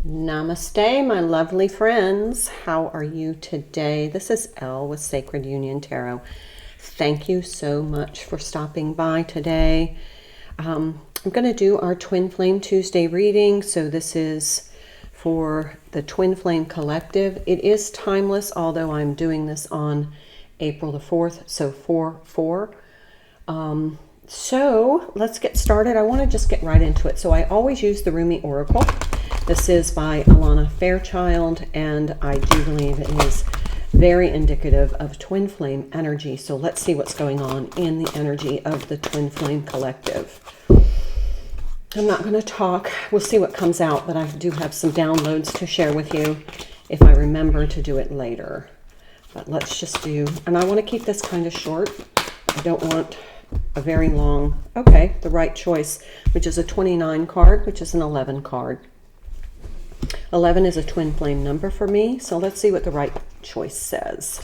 Namaste, my lovely friends. How are you today? This is Elle with Sacred Union Tarot. Thank you so much for stopping by today. I'm going to do our Twin Flame Tuesday reading. So this is for the Twin Flame Collective. It is timeless, although I'm doing this on April the 4th, so 4/4. So let's get started. I want to just get right into it. So I always use the Rumi Oracle. This is by Alana Fairchild, and I do believe it is very indicative of twin flame energy. So let's see what's going on in the energy of the Twin Flame Collective. I'm not going to talk. We'll see what comes out, but I do have some downloads to share with you if I remember to do it later. But let's just do, and I want to keep this kind of short. I don't want a very long, okay, the right choice, which is a 29 card, which is an 11 card. 11 is a twin flame number for me, so let's see what the right choice says.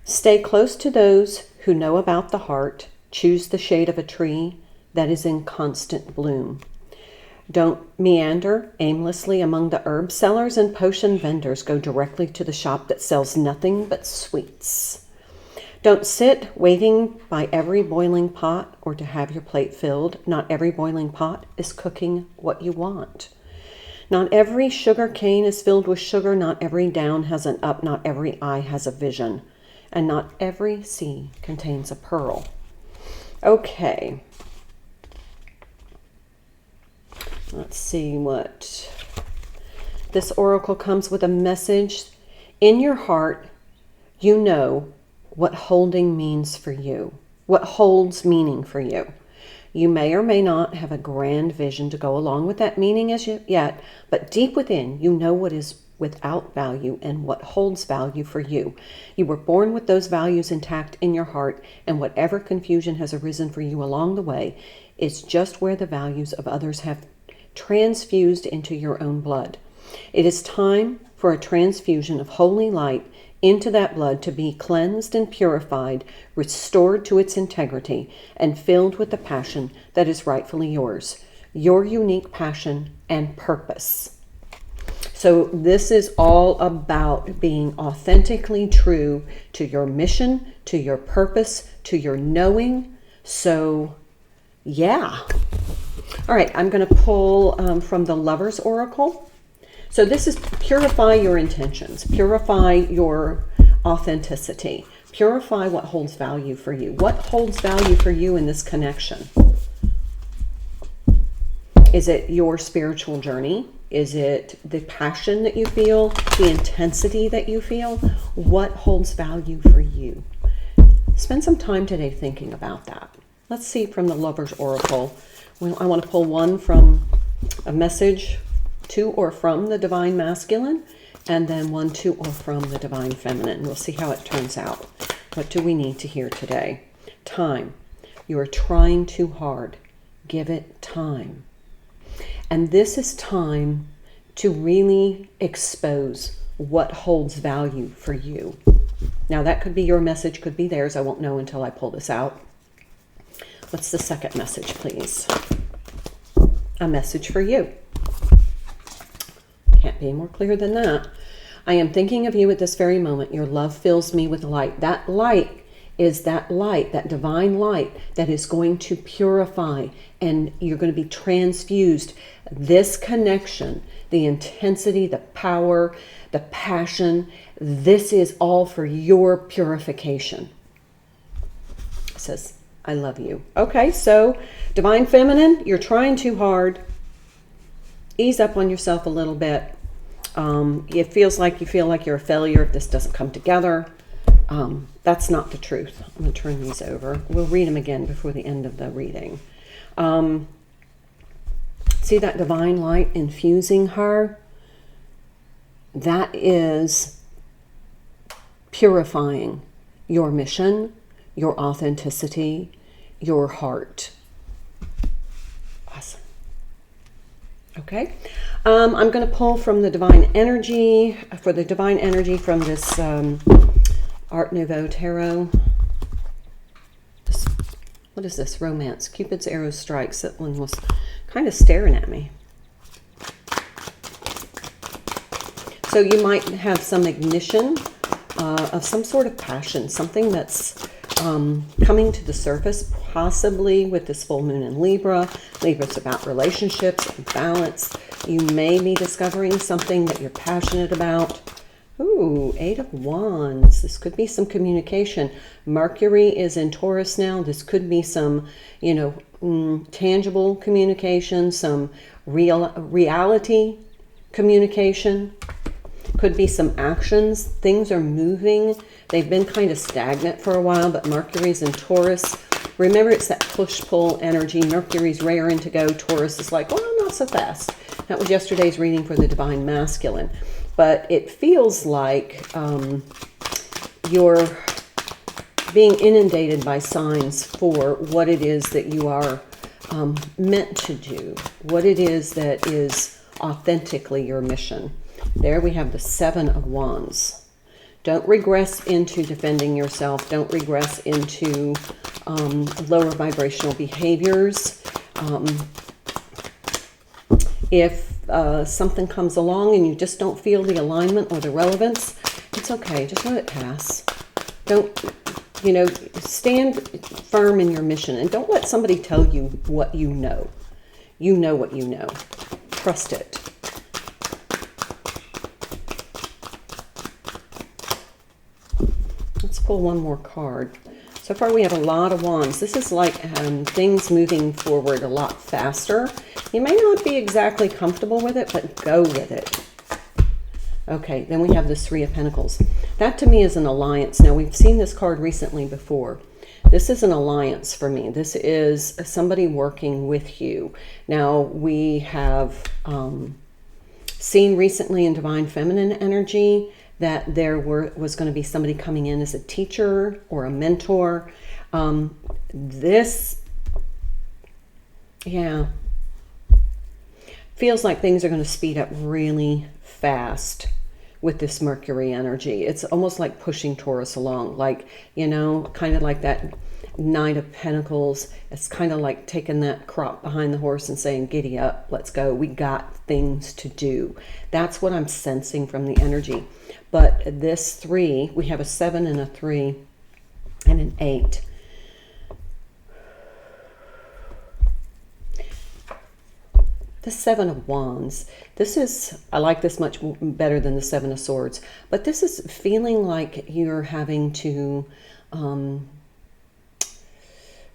Stay close to those who know about the heart. Choose the shade of a tree that is in constant bloom. Don't meander aimlessly among the herb sellers and potion vendors. Go directly to the shop that sells nothing but sweets. Don't sit waiting by every boiling pot or to have your plate filled. Not every boiling pot is cooking what you want. Not every sugar cane is filled with sugar. Not every down has an up. Not every eye has a vision. And not every sea contains a pearl. Okay. Let's see what... This oracle comes with a message. In your heart, you know what holding means for you, what holds meaning for you. You may or may not have a grand vision to go along with that meaning as yet, but deep within, you know what is without value and what holds value for you. You were born with those values intact in your heart, and whatever confusion has arisen for you along the way is just where the values of others have transfused into your own blood. It is time for a transfusion of holy light into that blood to be cleansed and purified, restored to its integrity, and filled with the passion that is rightfully yours, your unique passion and purpose. So this is all about being authentically true to your mission, to your purpose, to your knowing. So, yeah. All right, I'm going to pull from the Lover's Oracle. So this is purify your intentions, purify your authenticity, purify what holds value for you. What holds value for you in this connection? Is it your spiritual journey? Is it the passion that you feel, the intensity that you feel? What holds value for you? Spend some time today thinking about that. Let's see from the Lover's Oracle. Well, I want to pull one from a message to or from the Divine Masculine, and then one to or from the Divine Feminine. We'll see how it turns out. What do we need to hear today? Time. You are trying too hard. Give it time. And this is time to really expose what holds value for you. Now that could be your message, could be theirs. I won't know until I pull this out. What's the second message, please? A message for you. Can't be more clear than that. I am thinking of you at this very moment. Your love fills me with light. That light is that light, that divine light that is going to purify, and you're going to be transfused. This connection, the intensity, the power, the passion, this is all for your purification. It says, I love you. Okay, so Divine Feminine, you're trying too hard. Ease up on yourself a little bit. It feels like you feel like you're a failure if this doesn't come together. That's not the truth. I'm going to turn these over. We'll read them again before the end of the reading. See that divine light infusing her? That is purifying your mission, your authenticity, your heart. Awesome. Okay, I'm going to pull from the Divine Energy, for the Divine Energy from this Art Nouveau Tarot. What is this? Romance. Cupid's arrow strikes. That one was kind of staring at me. So you might have some ignition of some sort of passion, something that's coming to the surface, possibly with this full moon in Libra. Libra's about relationships and balance. You may be discovering something that you're passionate about. Ooh, 8 of Wands. This could be some communication. Mercury is in Taurus now. This could be some, you know, tangible communication, some reality communication. Could be some actions. Things are moving. They've been kind of stagnant for a while, but Mercury's in Taurus. Remember, it's that push-pull energy. Mercury's raring to go. Taurus is like, oh, not so fast. That was yesterday's reading for the Divine Masculine. But it feels like you're being inundated by signs for what it is that you are meant to do, what it is that is authentically your mission. There we have the 7 of Wands. Don't regress into defending yourself. Don't regress into lower vibrational behaviors. If something comes along and you just don't feel the alignment or the relevance, it's okay. Just let it pass. Don't, you know, stand firm in your mission and don't let somebody tell you what you know. You know what you know. Trust it. Let's pull one more card. So far we have a lot of Wands. This is like things moving forward a lot faster. You may not be exactly comfortable with it, but go with it. Okay, then we have the 3 of Pentacles. That to me is an alliance. Now, we've seen this card recently before. This is an alliance for me. This is somebody working with you. Now, we have seen recently in Divine Feminine energy that there was going to be somebody coming in as a teacher or a mentor. Feels like things are going to speed up really fast with this Mercury energy. It's almost like pushing Taurus along, like, you know, kind of like that Knight of Pentacles. It's kind of like taking that crop behind the horse and saying, giddy up, let's go. We got things to do. That's what I'm sensing from the energy. But this 3, we have a 7 and a 3 and an 8. The 7 of Wands. This is, I like this much better than the 7 of Swords, but this is feeling like you're having to, you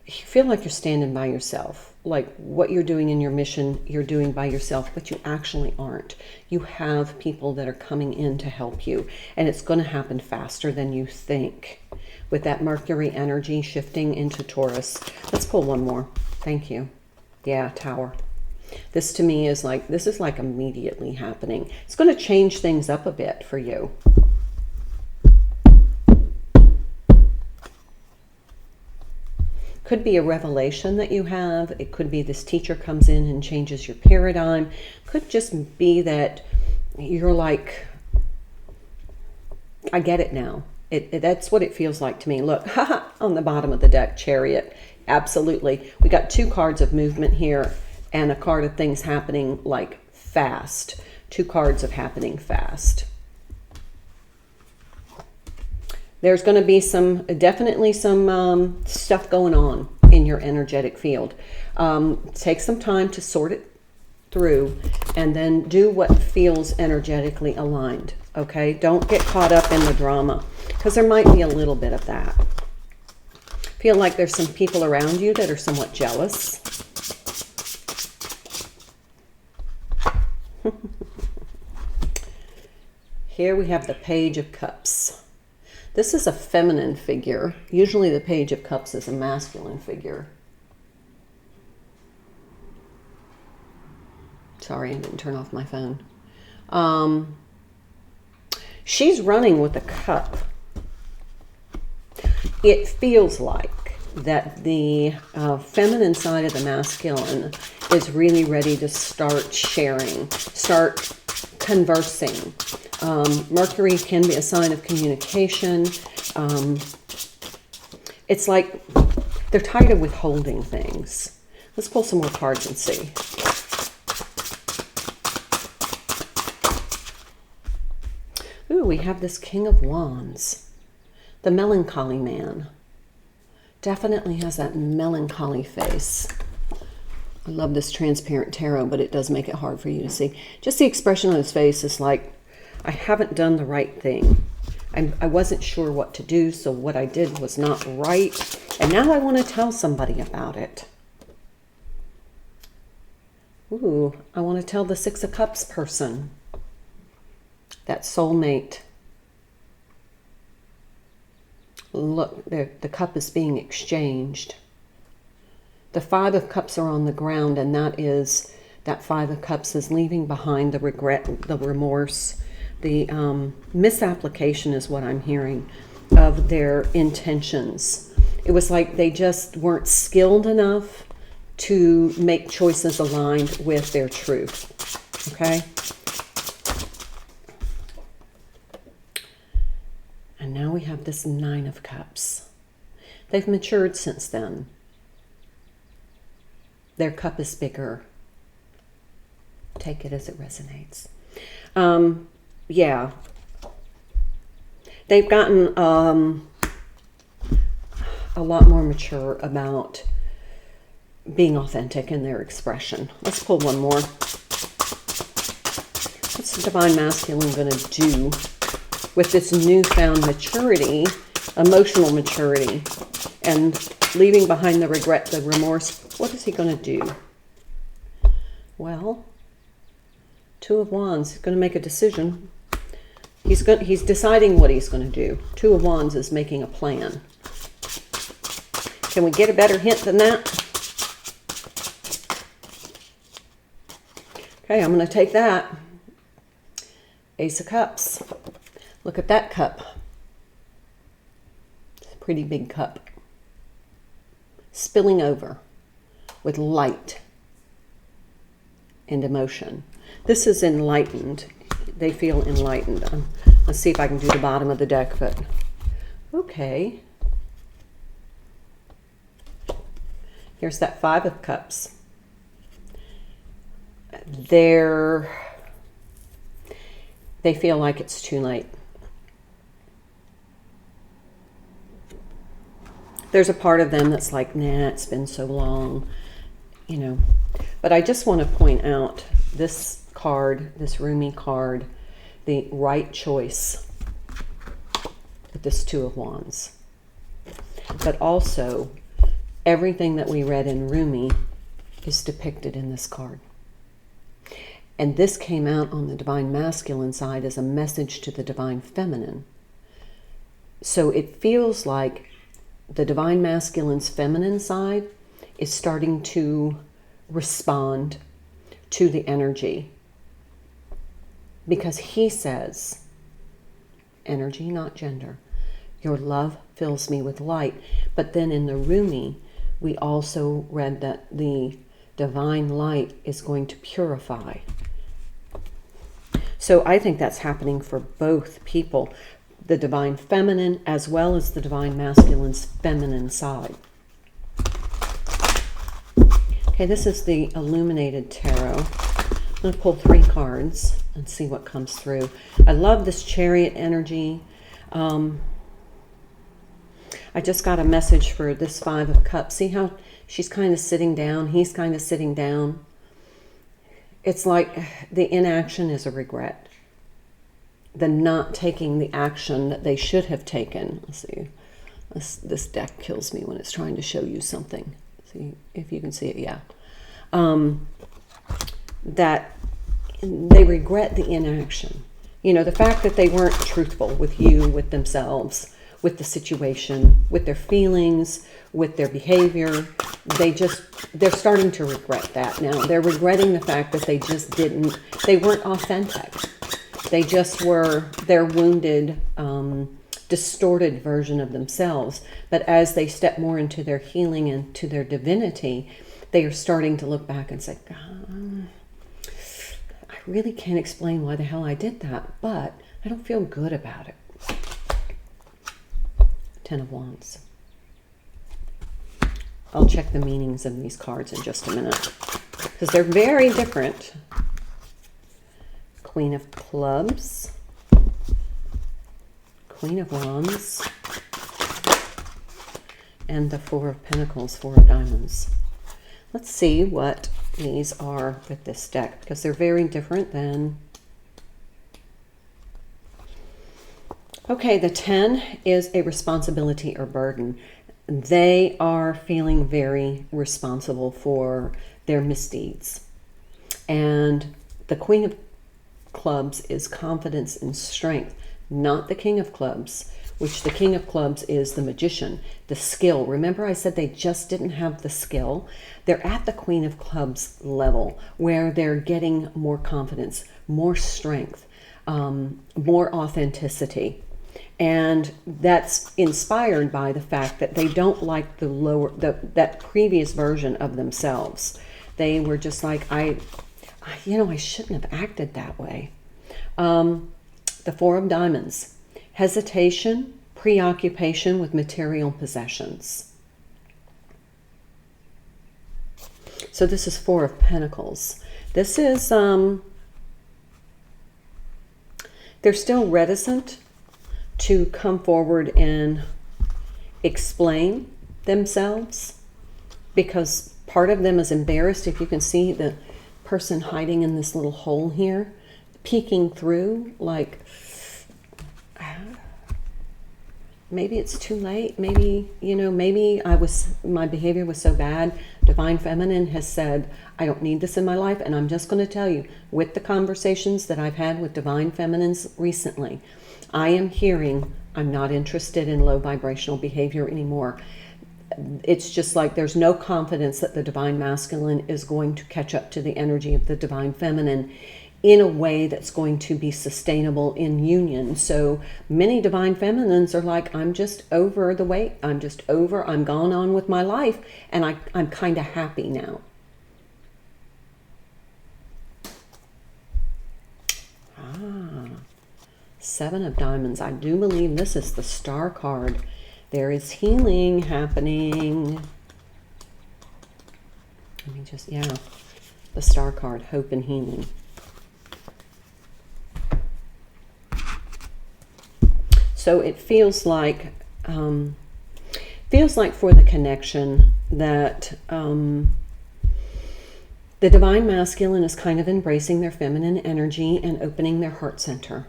feel like you're standing by yourself. Like what you're doing in your mission, you're doing by yourself, but you actually aren't. You have people that are coming in to help you, and it's going to happen faster than you think. With that Mercury energy shifting into Taurus. Let's pull one more. Thank you. Yeah, Tower. This to me is like, this is like immediately happening. It's going to change things up a bit for you. Could be a revelation that you have. It could be this teacher comes in and changes your paradigm. Could just be that you're like, I get it now. That's what it feels like to me. Look, on the bottom of the deck, Chariot. Absolutely. We got 2 cards of movement here and a card of things happening like fast. 2 cards of happening fast. There's going to be definitely some stuff going on in your energetic field. Take some time to sort it through and then do what feels energetically aligned. Okay? Don't get caught up in the drama, because there might be a little bit of that. Feel like there's some people around you that are somewhat jealous. Here we have the Page of Cups. This is a feminine figure. Usually the Page of Cups is a masculine figure. Sorry, I didn't turn off my phone. She's running with a cup. It feels like that the feminine side of the masculine is really ready to start sharing, start conversing. Mercury can be a sign of communication. It's like they're tired of withholding things. Let's pull some more cards and see. we have this King of Wands, the melancholy man. Definitely has that melancholy face. I love this transparent tarot, but it does make it hard for you to see. Just the expression on his face is like, I haven't done the right thing. I wasn't sure what to do, so what I did was not right. And now I want to tell somebody about it. Ooh, I want to tell the Six of Cups person. That soulmate. Look, the cup is being exchanged. The Five of Cups are on the ground, and that Five of Cups is leaving behind the regret, the remorse, the misapplication is what I'm hearing of their intentions. It was like they just weren't skilled enough to make choices aligned with their truth. Okay? And now we have this Nine of Cups. They've matured since then. Their cup is bigger. Take it as it resonates. Yeah. They've gotten a lot more mature about being authentic in their expression. Let's pull one more. What's the Divine Masculine going to do with this newfound maturity, emotional maturity, and leaving behind the regret, the remorse? What is he going to do? Well, Two of Wands, he's going to make a decision. He's deciding what he's going to do. Two of Wands is making a plan. Can we get a better hint than that? Okay, I'm going to take that. Ace of Cups. Look at that cup. It's a pretty big cup. Spilling over with light and emotion. This is enlightened. They feel enlightened. Let's see if I can do the bottom of the deck, but okay. Here's that Five of Cups. They feel like it's too late. There's a part of them that's like, nah, it's been so long, you know. But I just want to point out this card, this Rumi card, the right choice with this Two of Wands. But also, everything that we read in Rumi is depicted in this card. And this came out on the Divine Masculine side as a message to the Divine Feminine. So it feels like the Divine Masculine's feminine side is starting to respond to the energy. Because he says, energy, not gender, your love fills me with light. But then in the Rumi, we also read that the divine light is going to purify. So I think that's happening for both people, the Divine Feminine as well as the Divine Masculine's feminine side. Okay, this is the Illuminated Tarot. I'm going to pull 3 cards and see what comes through. I love this Chariot energy. I just got a message for this Five of Cups. See how she's kind of sitting down? He's kind of sitting down. It's like the inaction is a regret. The not taking the action that they should have taken. Let's see. This deck kills me when it's trying to show you something. See if you can see it. Yeah. That they regret the inaction. You know, the fact that they weren't truthful with you, with themselves, with the situation, with their feelings, with their behavior. They're starting to regret that now. They're regretting the fact that they weren't authentic. They just were their wounded, distorted version of themselves. But as they step more into their healing and to their divinity, they are starting to look back and say, God, I really can't explain why the hell I did that, but I don't feel good about it. Ten of Wands. I'll check the meanings of these cards in just a minute because they're very different. Queen of Clubs. Queen of Wands, and the Four of Pentacles, Four of Diamonds. Let's see what these are with this deck, because they're very different than... Okay, the 10 is a responsibility or burden. They are feeling very responsible for their misdeeds. And the Queen of Clubs is confidence and strength, not the King of Clubs, which the King of Clubs is the magician, the skill. Remember I said they just didn't have the skill? They're at the Queen of Clubs level where they're getting more confidence, more strength, more authenticity. And that's inspired by the fact that they don't like that previous version of themselves. They were just like, I shouldn't have acted that way. The Four of Diamonds, hesitation, preoccupation with material possessions. So this is Four of Pentacles. This is, they're still reticent to come forward and explain themselves, because part of them is embarrassed. If you can see the person hiding in this little hole here, peeking through, like, maybe it's too late. Maybe, maybe my behavior was so bad. Divine Feminine has said, I don't need this in my life. And I'm just going to tell you, with the conversations that I've had with Divine Feminines recently, I am hearing, I'm not interested in low vibrational behavior anymore. It's just like there's no confidence that the Divine Masculine is going to catch up to the energy of the Divine Feminine in a way that's going to be sustainable in union. So many Divine Feminines are like, I'm just over the weight. I'm gone on with my life, and I'm kind of happy now. Seven of Diamonds. I do believe this is the Star card. There is healing happening. Let me just, the Star card, hope and healing. So it feels like for the connection that the Divine Masculine is kind of embracing their feminine energy and opening their heart center.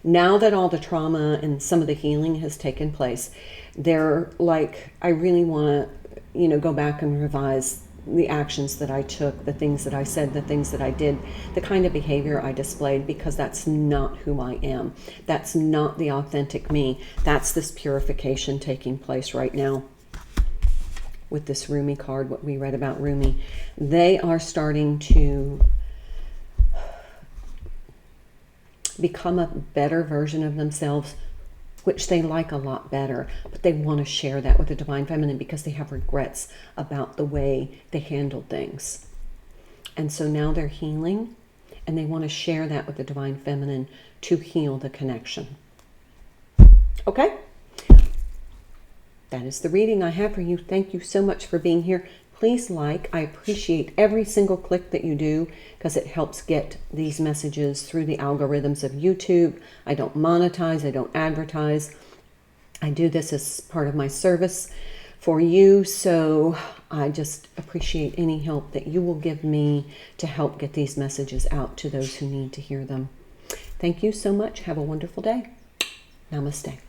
Now that all the trauma and some of the healing has taken place, they're like, I really want to, go back and revise the actions that I took, the things that I said, the things that I did, the kind of behavior I displayed, because that's not who I am. That's not the authentic me. That's this purification taking place right now. With this Rumi card, what we read about Rumi, they are starting to become a better version of themselves, which they like a lot better, but they want to share that with the Divine Feminine because they have regrets about the way they handled things. And so now they're healing, and they want to share that with the Divine Feminine to heal the connection. Okay? That is the reading I have for you. Thank you so much for being here. Please like. I appreciate every single click that you do because it helps get these messages through the algorithms of YouTube. I don't monetize. I don't advertise. I do this as part of my service for you. So I just appreciate any help that you will give me to help get these messages out to those who need to hear them. Thank you so much. Have a wonderful day. Namaste.